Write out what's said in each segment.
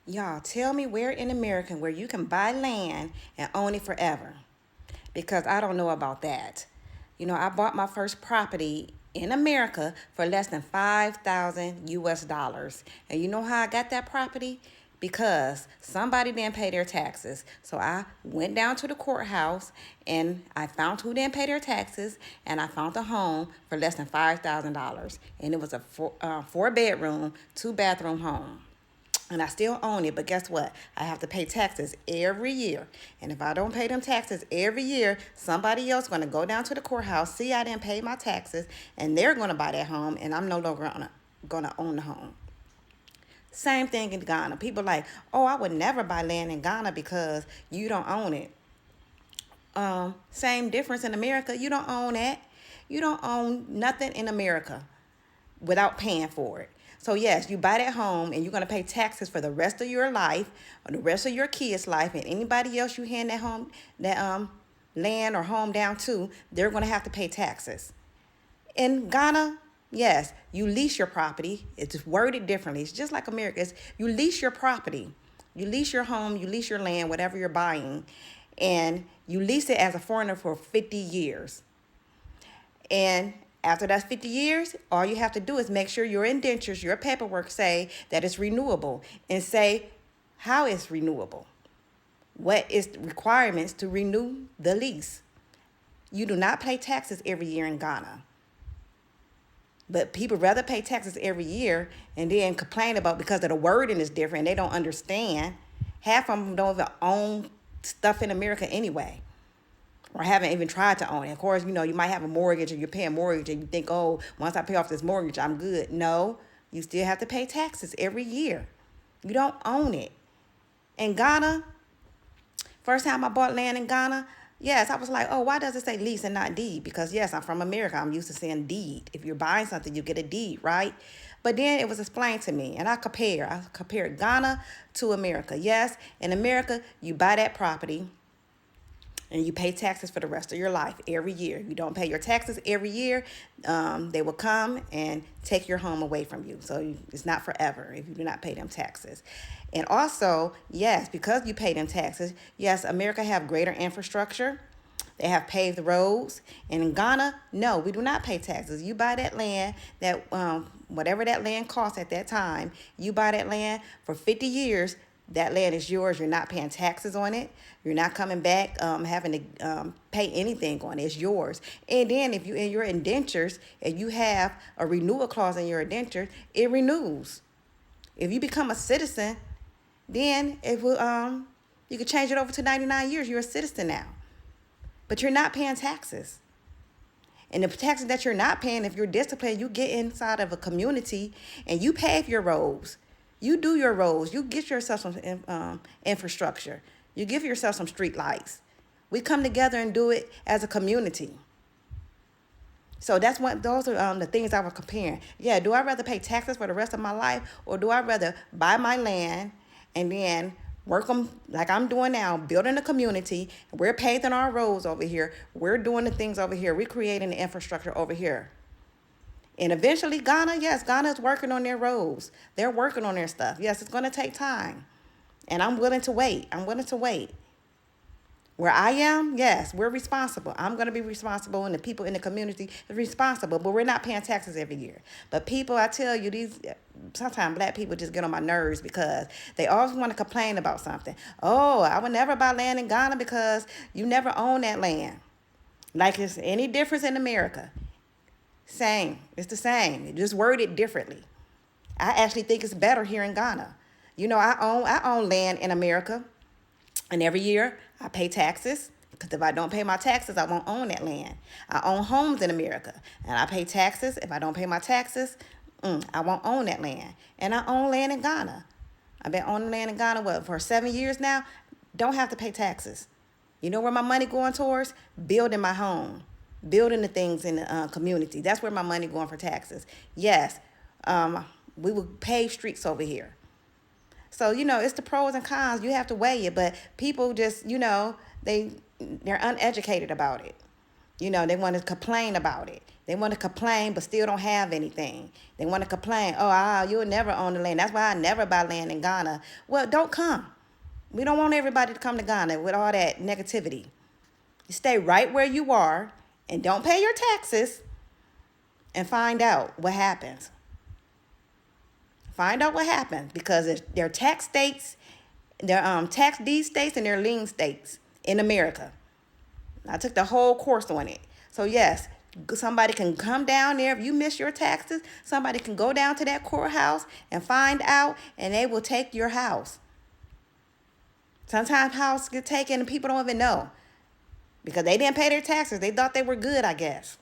Y'all, tell me where in America where you can buy land and own it forever. Because I don't know about that. I bought my first property in America for less than 5,000 US dollars. And you know how I got that property? Because somebody didn't pay their taxes. So I went down to the courthouse and I found who didn't pay their taxes, and I found a home for less than $5,000. And it was a four bedroom, two bathroom home, and I still own it. But guess what? I have to pay taxes every year. And if I don't pay them taxes every year, somebody else going to go down to the courthouse, see I didn't pay my taxes, and they're going to buy that home, and I'm no longer gonna own the home. Same thing in Ghana. People like, oh, I would never buy land in Ghana because you don't own it. Same difference in America. You don't own that. You don't own nothing in America without paying for it. So yes, you buy that home and you're gonna pay taxes for the rest of your life, or the rest of your kids' life, and anybody else you hand that land or home down to, they're gonna have to pay taxes. In Ghana, yes, you lease your property. It's worded differently. It's just like America. You lease your property. You lease your home, you lease your land, whatever you're buying, and you lease it as a foreigner for 50 years. And after that's 50 years, all you have to do is make sure your indentures, your paperwork say that it's renewable, and say how it's renewable. What is the requirements to renew the lease? You do not pay taxes every year in Ghana. But people rather pay taxes every year and then complain about because of the wording is different and they don't understand. Half of them don't even own stuff in America anyway, or haven't even tried to own it. Of course, you might have a mortgage and you're paying mortgage and you think, oh, once I pay off this mortgage, I'm good. No, you still have to pay taxes every year. You don't own it. In Ghana, first time I bought land in Ghana, yes, I was like, oh, why does it say lease and not deed? Because yes, I'm from America. I'm used to saying deed. If you're buying something, you get a deed, right? But then it was explained to me, and I compared Ghana to America. Yes, in America, you buy that property and you pay taxes for the rest of your life every year. You don't pay your taxes every year, they will come and take your home away from you. So it's not forever if you do not pay them taxes. And also, yes, because you pay them taxes, yes, America have greater infrastructure. They have paved roads. And in Ghana, no, we do not pay taxes. You buy that land, that whatever that land costs at that time, you buy that land for 50 years. That land is yours. You're not paying taxes on it. You're not coming back having to pay anything on it. It's yours. And then if you in your indentures, and you have a renewal clause in your indenture, it renews. If you become a citizen, then it will you can change it over to 99 years. You're a citizen now. But you're not paying taxes. And the taxes that you're not paying, if you're disciplined, you get inside of a community and you pave your roads. You do your roads. You get yourself some infrastructure. You give yourself some street lights. We come together and do it as a community. So those are the things I was comparing. Yeah, do I rather pay taxes for the rest of my life, or do I rather buy my land and then work them like I'm doing now, building a community? We're paving our roads over here. We're doing the things over here. We're creating the infrastructure over here. And eventually Ghana, yes, Ghana is working on their roads. They're working on their stuff. Yes, it's going to take time. And I'm willing to wait. I'm willing to wait. Where I am, yes, we're responsible. I'm going to be responsible, and the people in the community are responsible, but we're not paying taxes every year. But people, I tell you, sometimes black people just get on my nerves because they always want to complain about something. Oh, I would never buy land in Ghana because you never own that land. Like it's any difference in America. Same. It's the same. It just worded differently. I actually think it's better here in Ghana. I own land in America, and every year I pay taxes, because if I don't pay my taxes, I won't own that land. I own homes in America, and I pay taxes. If I don't pay my taxes, I won't own that land. And I own land in Ghana. I've been owning land in Ghana, for 7 years now? Don't have to pay taxes. You know where my money going towards? Building my home. Building the things in the community. That's where my money going for taxes. Yes, we will pave streets over here. So, it's the pros and cons. You have to weigh it. But people just, they're uneducated about it. They want to complain about it. They want to complain but still don't have anything. They want to complain, oh, you'll never own the land. That's why I never buy land in Ghana. Well, don't come. We don't want everybody to come to Ghana with all that negativity. You stay right where you are and don't pay your taxes and find out what happens. Find out what happens because they're tax states, they're tax deed states, and they're lien states in America. I took the whole course on it. So yes, somebody can come down there. If you miss your taxes, somebody can go down to that courthouse and find out, and they will take your house. Sometimes houses get taken and people don't even know because they didn't pay their taxes. They thought they were good, I guess.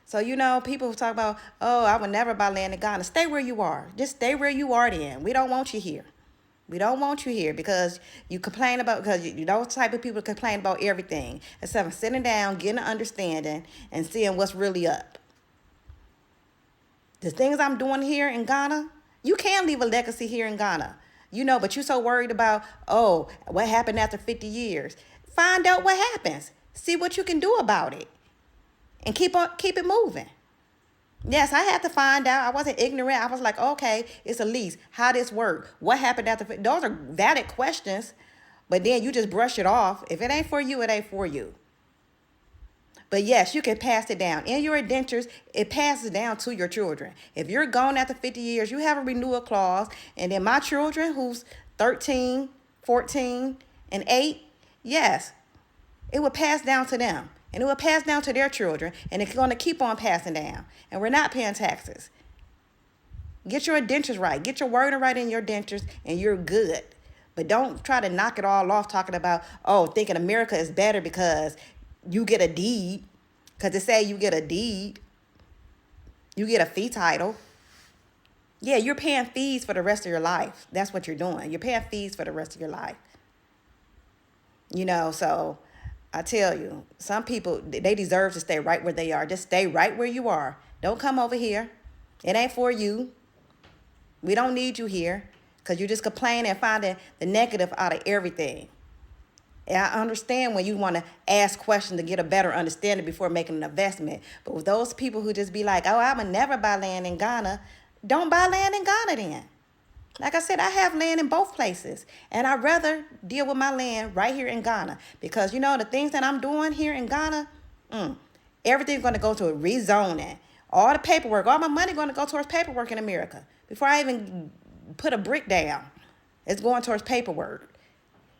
So, people talk about, oh, I would never buy land in Ghana. Stay where you are. Just stay where you are then. We don't want you here. We don't want you here because you complain about, because those type of people complain about everything instead of sitting down, getting an understanding, and seeing what's really up. The things I'm doing here in Ghana, you can leave a legacy here in Ghana, but you're so worried about, oh, what happened after 50 years. Find out what happens. See what you can do about it. And keep it moving. Yes, I had to find out. I wasn't ignorant. I was like, okay, it's a lease. How this work? What happened after? Those are valid questions, but then you just brush it off. If it ain't for you, it ain't for you. But yes, you can pass it down. In your indentures, it passes down to your children. If you're gone after 50 years, you have a renewal clause. And then my children, who's 13, 14, and 8, yes, it will pass down to them. And it will pass down to their children, and it's going to keep on passing down. And we're not paying taxes. Get your indentures right. Get your wording right in your indentures, and you're good. But don't try to knock it all off talking about, thinking America is better because you get a deed. Because they say you get a deed. You get a fee title. Yeah, you're paying fees for the rest of your life. That's what you're doing. You're paying fees for the rest of your life. So I tell you, some people, they deserve to stay right where they are. Just stay right where you are. Don't come over here. It ain't for you. We don't need you here because you just complain and finding the negative out of everything. And I understand when you want to ask questions to get a better understanding before making an investment. But with those people who just be like, oh, I would never buy land in Ghana, don't buy land in Ghana then. Like I said, I have land in both places, and I'd rather deal with my land right here in Ghana because, the things that I'm doing here in Ghana, everything's going to go to a rezoning. All the paperwork, all my money going to go towards paperwork in America. Before I even put a brick down, it's going towards paperwork.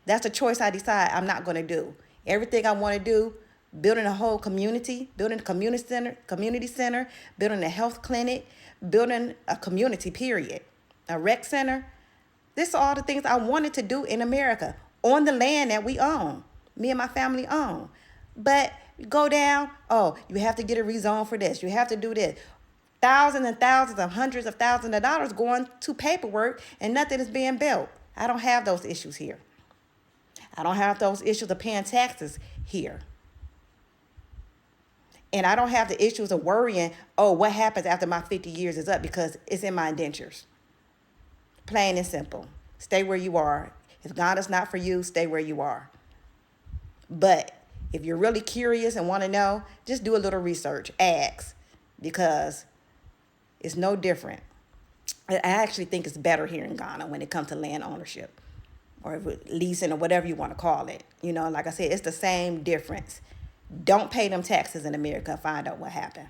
That's a choice I decide I'm not going to do. Everything I want to do, building a whole community, building a community center, building a health clinic, building a community, period. A rec center. This are all the things I wanted to do in America on the land that we own. Me and my family own. But you go down, you have to get a rezone for this. You have to do this. Thousands and thousands of hundreds of thousands of dollars going to paperwork and nothing is being built. I don't have those issues here. I don't have those issues of paying taxes here. And I don't have the issues of worrying, what happens after my 50 years is up because it's in my indentures. Plain and simple. Stay where you are. If God is not for you, stay where you are. But if you're really curious and want to know, just do a little research. Ask. Because it's no different. I actually think it's better here in Ghana when it comes to land ownership or leasing or whatever you want to call it. Like I said, it's the same difference. Don't pay them taxes in America and find out what happened.